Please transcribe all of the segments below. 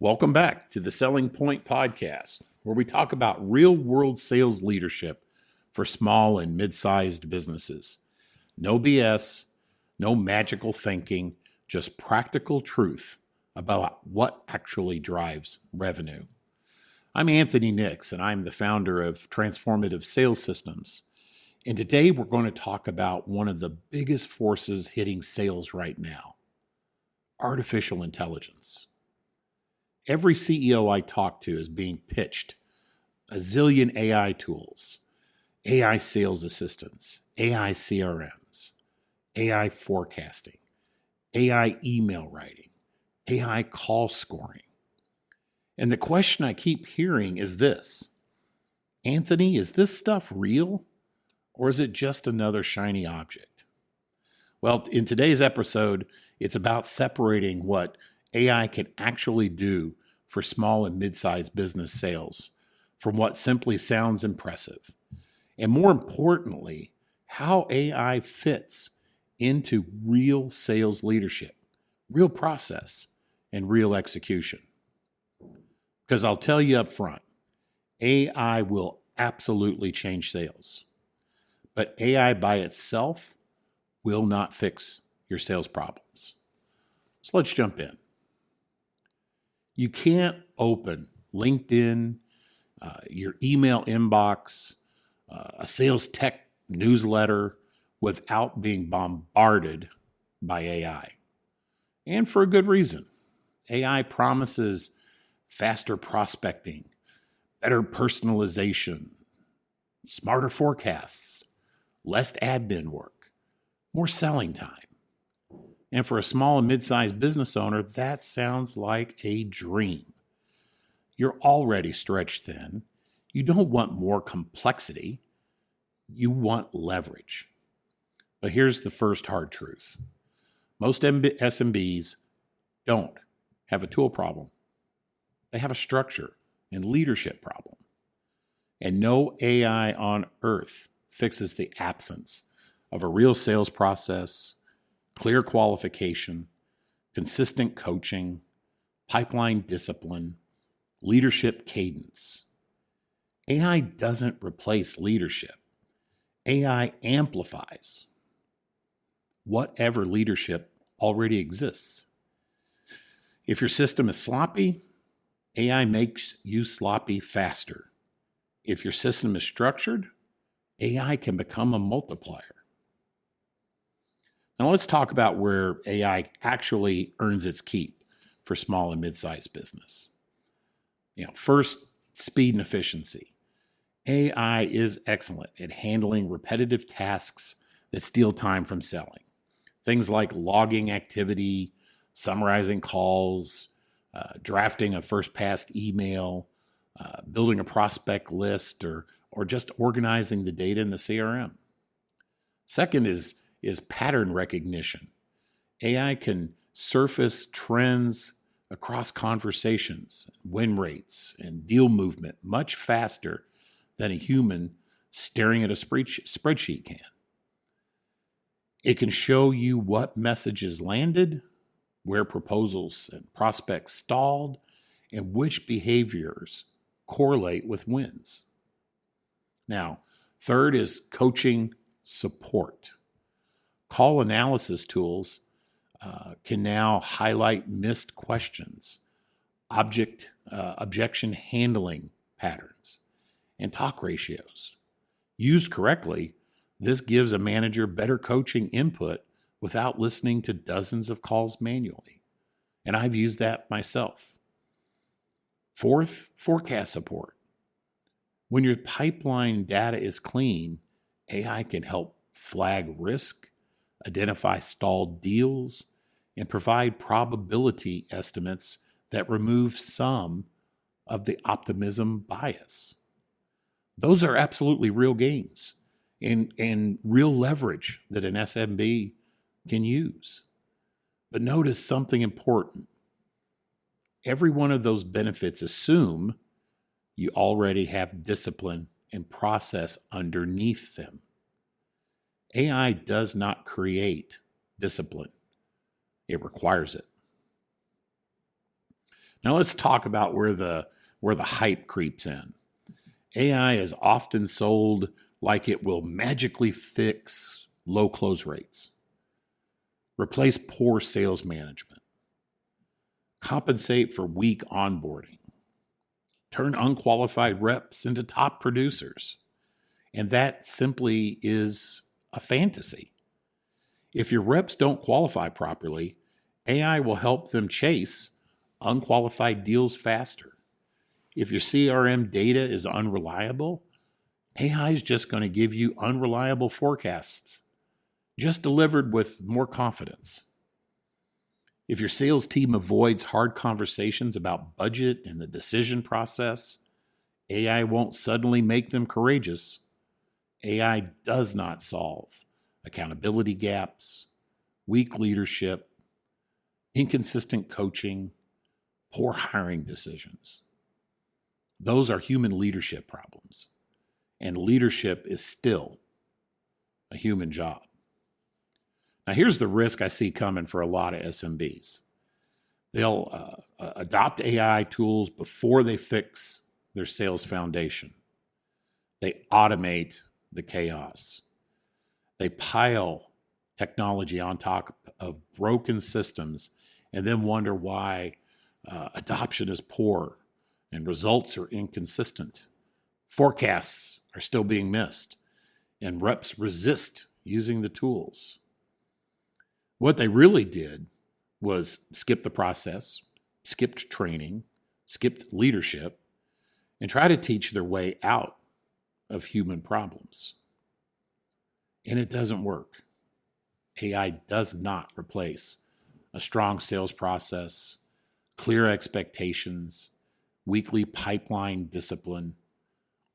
Welcome back to the Selling Point Podcast, where we talk about real-world sales leadership for small and mid-sized businesses. No BS, no magical thinking, just practical truth about what actually drives revenue. I'm Anthony Nix, and I'm the founder of Transformative Sales Systems. And today we're going to talk about one of the biggest forces hitting sales right now, artificial intelligence. Every CEO I talk to is being pitched a zillion AI tools, AI sales assistants, AI CRMs, AI forecasting, AI email writing, AI call scoring. And the question I keep hearing is this: Anthony, is this stuff real, or is it just another shiny object? Well, in today's episode, it's about separating what AI can actually do for small and mid-sized business sales from what simply sounds impressive. And more importantly, how AI fits into real sales leadership, real process, and real execution. Because I'll tell you up front, AI will absolutely change sales. But AI by itself will not fix your sales problems. So let's jump in. You can't open LinkedIn, your email inbox, a sales tech newsletter without being bombarded by AI. And for a good reason. AI promises faster prospecting, better personalization, smarter forecasts, less admin work, more selling time. And for a small and mid-sized business owner, that sounds like a dream. You're already stretched thin. You don't want more complexity. You want leverage. But here's the first hard truth. Most SMBs don't have a tool problem. They have a structure and leadership problem. And no AI on earth fixes the absence of a real sales process, clear qualification, consistent coaching, pipeline discipline, leadership cadence. AI doesn't replace leadership. AI amplifies whatever leadership already exists. If your system is sloppy, AI makes you sloppy faster. If your system is structured, AI can become a multiplier. Now let's talk about where AI actually earns its keep for small and mid-sized business. First, speed and efficiency. AI is excellent at handling repetitive tasks that steal time from selling. Things like logging activity, summarizing calls, drafting a first pass email, building a prospect list, or just organizing the data in the CRM. Second is pattern recognition. AI can surface trends across conversations, win rates, and deal movement much faster than a human staring at a spreadsheet can. It can show you what messages landed, where proposals and prospects stalled, and which behaviors correlate with wins. Now, third is coaching support. Call analysis tools can now highlight missed questions, objection handling patterns, and talk ratios. Used correctly, this gives a manager better coaching input without listening to dozens of calls manually. And I've used that myself. Fourth, forecast support. When your pipeline data is clean, AI can help flag risk, identify stalled deals, and provide probability estimates that remove some of the optimism bias. Those are absolutely real gains and real leverage that an SMB can use. But notice something important. Every one of those benefits assume you already have discipline and process underneath them. AI does not create discipline. It requires it. Now let's talk about where the hype creeps in. AI is often sold like it will magically fix low close rates, replace poor sales management, compensate for weak onboarding, turn unqualified reps into top producers. And that simply is a fantasy. If your reps don't qualify properly, AI will help them chase unqualified deals faster. If your CRM data is unreliable, AI is just going to give you unreliable forecasts, just delivered with more confidence. If your sales team avoids hard conversations about budget and the decision process, AI won't suddenly make them courageous. AI does not solve accountability gaps, weak leadership, inconsistent coaching, poor hiring decisions. Those are human leadership problems, and leadership is still a human job. Now, here's the risk I see coming for a lot of SMBs. They'll adopt AI tools before they fix their sales foundation. They automate the chaos. They pile technology on top of broken systems and then wonder why adoption is poor and results are inconsistent. Forecasts are still being missed, and reps resist using the tools. What they really did was skip the process, skipped training, skipped leadership, and try to teach their way out of human problems. And it doesn't work. AI does not replace a strong sales process, clear expectations, weekly pipeline discipline,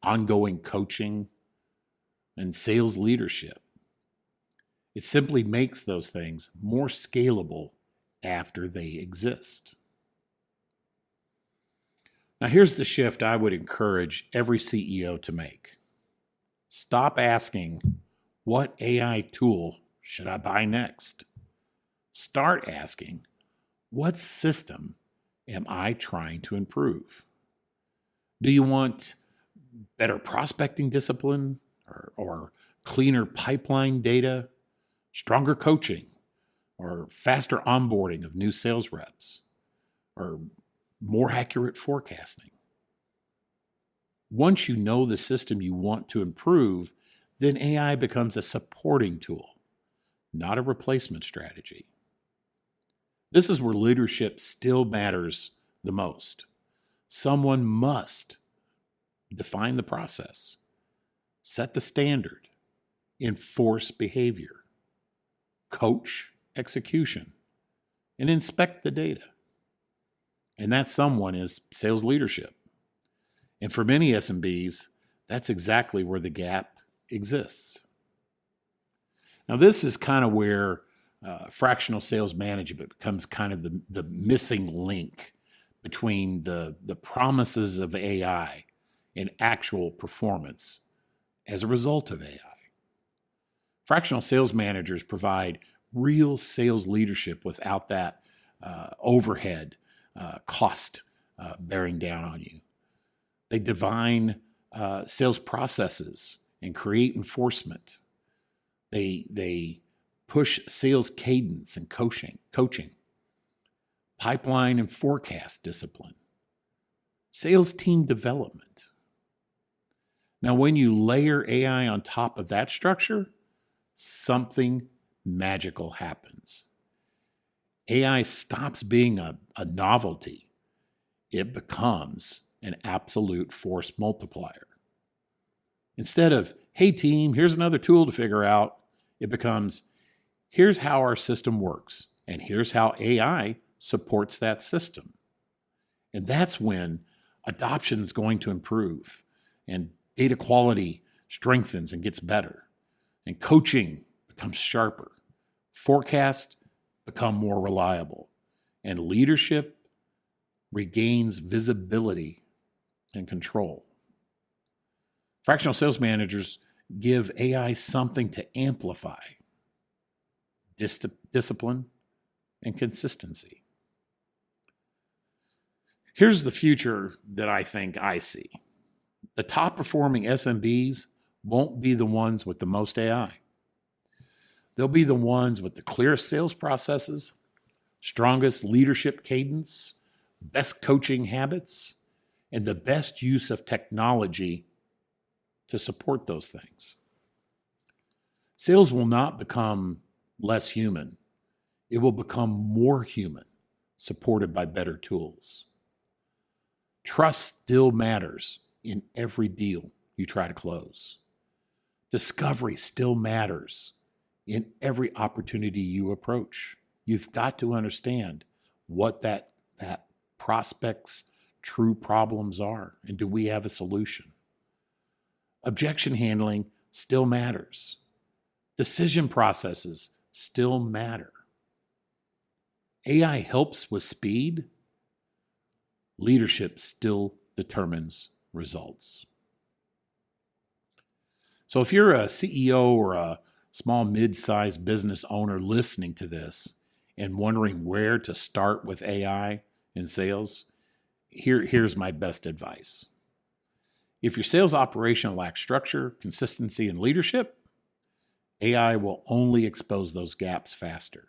ongoing coaching, and sales leadership. It simply makes those things more scalable after they exist. Now, here's the shift I would encourage every CEO to make. Stop asking, what AI tool should I buy next? Start asking, what system am I trying to improve? Do you want better prospecting discipline or cleaner pipeline data, stronger coaching, or faster onboarding of new sales reps, or more accurate forecasting? Once you know the system you want to improve, then AI becomes a supporting tool, not a replacement strategy. This is where leadership still matters the most. Someone must define the process, set the standard, enforce behavior, coach execution, and inspect the data. And that someone is sales leadership. And for many SMBs, that's exactly where the gap exists. Now, this is kind of where fractional sales management becomes kind of the missing link between the promises of AI and actual performance as a result of AI. Fractional sales managers provide real sales leadership without that overhead cost bearing down on you. They define sales processes and create enforcement. They push sales cadence and coaching, pipeline and forecast discipline, sales team development. Now, when you layer AI on top of that structure, something magical happens. AI stops being a novelty. It becomes an absolute force multiplier. Instead of, hey team, here's another tool to figure out, it becomes, here's how our system works, and here's how AI supports that system. And that's when adoption is going to improve, and data quality strengthens and gets better, and coaching becomes sharper, forecasts become more reliable, and leadership regains visibility and control. Fractional sales managers give AI something to amplify discipline and consistency. Here's the future that I think I see. The top performing SMBs won't be the ones with the most AI. They'll be the ones with the clearest sales processes, strongest leadership cadence, best coaching habits, and the best use of technology to support those things. Sales will not become less human. It will become more human, supported by better tools. Trust still matters in every deal you try to close. Discovery still matters in every opportunity you approach. You've got to understand what that prospect's true problems are, and do we have a solution? Objection handling still matters. Decision processes still matter. AI helps with speed. Leadership still determines results. So if you're a CEO or a small mid-sized business owner listening to this and wondering where to start with AI in sales, here's my best advice. If your sales operation lacks structure, consistency, and leadership, AI will only expose those gaps faster.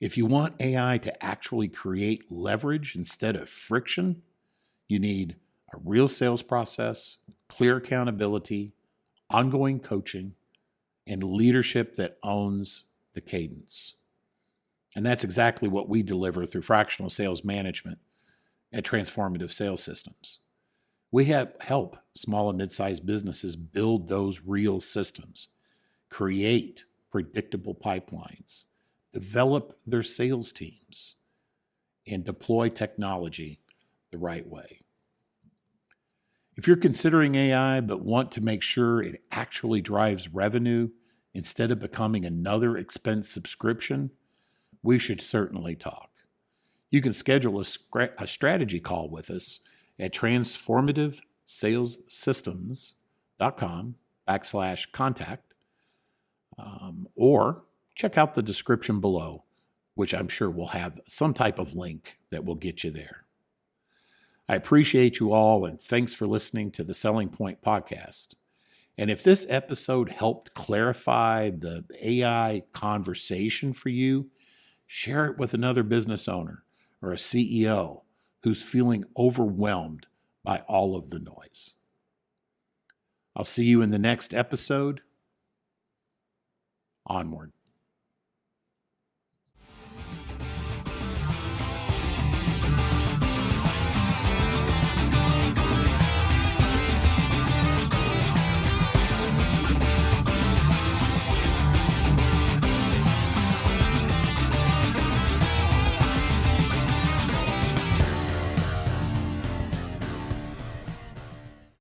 If you want AI to actually create leverage instead of friction, you need a real sales process, clear accountability, ongoing coaching, and leadership that owns the cadence. And that's exactly what we deliver through fractional sales management at Transformative Sales Systems. We help small and mid-sized businesses build those real systems, create predictable pipelines, develop their sales teams, and deploy technology the right way. If you're considering AI but want to make sure it actually drives revenue instead of becoming another expense subscription, we should certainly talk. You can schedule a strategy call with us at transformativesalessystems.com/contact, or check out the description below, which I'm sure will have some type of link that will get you there. I appreciate you all, and thanks for listening to the Selling Point podcast. And if this episode helped clarify the AI conversation for you, share it with another business owner or a CEO who's feeling overwhelmed by all of the noise. I'll see you in the next episode. Onward.